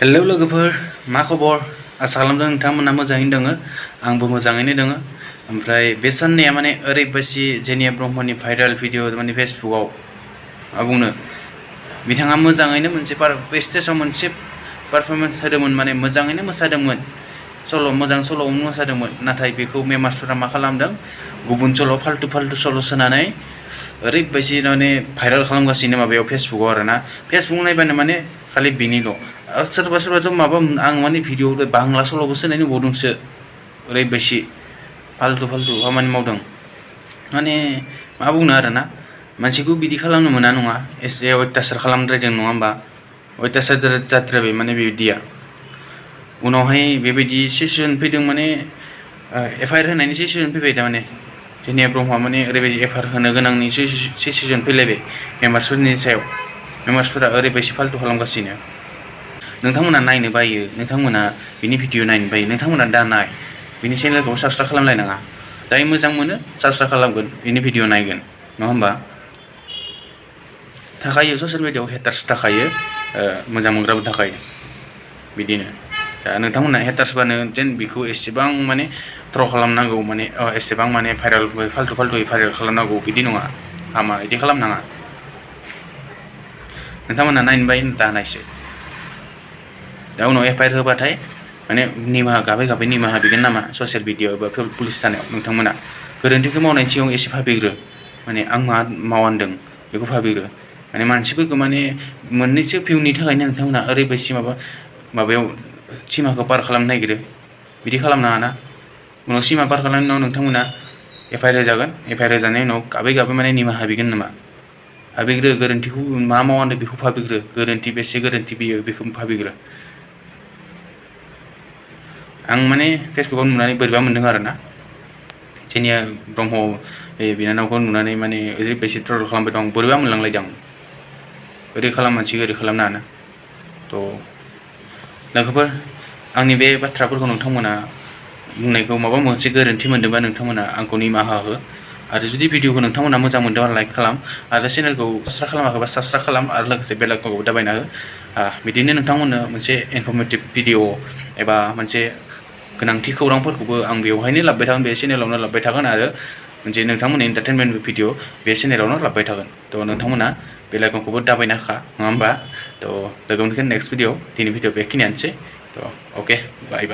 hello लोगोफोर मा खबर आसा खालामदों नोंथांमोना मोजाङैनो दङ आंबो मोजाङैनो दङ ओमफ्राय बे साननैया माने ओरैबायदि जेनिया ब्रह्मनि भाइराल भिडिअ माने फेसबुकआव मा बुंनो बिथाङा मोजाङैनो मोनसे स्टेजाव मोनसे पारफरमेन्स होदोंमोन माने मोजाङैनो मोसादोंमोन मोजां सल'आवनो मोसादोंमोन नाथाय बेखौ मेमार्सफोरा मा खालामदों गुबुन सल' फाल्थु सल' सोनानै ओरैबायदि माने भाइराल खालामगासिनो माबायाव फेसबुकआव आरोना फेसबुक नायबानो माने खालि बिनिल' सोरबा सोरबाथ' माबा आं माने भिडिअ बांला सल'बो सोनाय नुबावदोंसो ओरैबायदि फाल्थु खामानि मावदों माने मा बुंनो आरोना मानसिखौ बिदि खालामनो मोना नङा एसे अयथासार खालामद्रायदों नङा होमबा अयथासार जाद्रायबाय माने बिदिया उनावहाय बेबायदि सिचुवेसन फैदों माने FIR होनायनि सिचुवेसन फैबाय थारमाने जेनिया ब्रह्मआ माने ओरैबायदि FIR होनो गोनांनि सिचुवेसन फैलायबाय मेम्बार्सफोरनि सायाव मेम्बार्सफोरा ओरैबायदि फाल्थु खालामगासिनो नोंथांमोना नायनो बायो नोंथांमोना बिनि भिडिअ नायनो बायो नोंथांमोना दा नाय बिनि चेनेलखौ साबस्क्राइब खालामलायनाङा जाय मोजां मोनो साबस्क्राइब खालामगोन बिनि भिडिअ नायगोन नङा होमबा थाखायो ससियेल मिडियाआव हेटार्स थाखायो मोजां मोनग्राबो थाखायो बिदिनो दा नोंथांमोना हेटार्सबानो जेन बेखौ एसेबां माने ट्र' खालामनांगौ माने एसेबां माने भाइराल फाल्थुयै भाइराल खालामनांगौ बिदि नङा हामा बिदि खालामनाङा नोंथांमोना नायनो बायो दा नायसै दा उनाव FIR होबाथाय माने निमाहा गाबै निमाहा बिगोन नामा ससियेल मिडियाआव एबा पुलिस थानायाव नोंथांमोना गोरोन्थिखौ मावनायनि सिगां एसे भाबिग्रो माने आं मा मावदों बेखौ भाबिग्रो माने मानसिफोरखौ माने मोननैसो भिउनि थाखायनो नोंथांमोना ओरैबायदि माबायाव सिमाखौ पार खालामनो नागिरो बिदि खालामनाङा ना उनाव सिमा पार खालामनायनि उनाव नोंथांमोना FIR होजागोन FIR होजानायनि उनाव गाबै माने निमाहा बिगोन नामा भाबिग्रो गोरोन्थिखौ मा मावदों बेखौ भाबिग्रो गोरोन्थि बेसे गोरोन्थि बियो बेखौ भाबिग्रो आं माने फेसबुकआव नुनानै बोरैबा मोनदों आरोना जेनिया ब्रह्म बिनानावखौ नुनानै माने ओरैबायदि ट्रल खालामबाय दं बोरैबा मोनलांलायदों ओरै खालाम मानसि ओरै खालामनो हाना थ' लोगोफोर आंनि बे बाथ्राफोरखौ नोंथांमोना बुंनायखौ माबा मोनसे गोरोन्थि मोनदोंबा नोंथांमोना आंखौ निमाहा हो आरो जुदि भिडिअखौ नोंथांमोना मोजां मोनदोंबा लाइक खालाम आरो चेनेलखौ साबस्क्राइब खालामाखैबा साबस्क्राइब खालाम आरो लोगोसे बेल आइकनखौबो दाबायना हो बिदिनो नोंथांमोननो मोनसे इनफरमेटिभ भिडिअ एबा मोनसे गोनांथि खौरांफोरखौबो आं बेवहायनो लाबोबाय थागोन बे चेनेलावनो लाबोबाय थागोन आरो मोनसे नोंथांमोननि एन्टारटेनमेन्ट भिडिअ बे चेनेलावनो लाबोबाय थागोन थ' नोंथांमोना बेल आइकनखौबो दाबायना होखा नङा होमबा थ' लोगो मोनगोन नेक्स्ट भिडिअ दिनै भिडिअ बेखिनियानोसै थ' अके बाय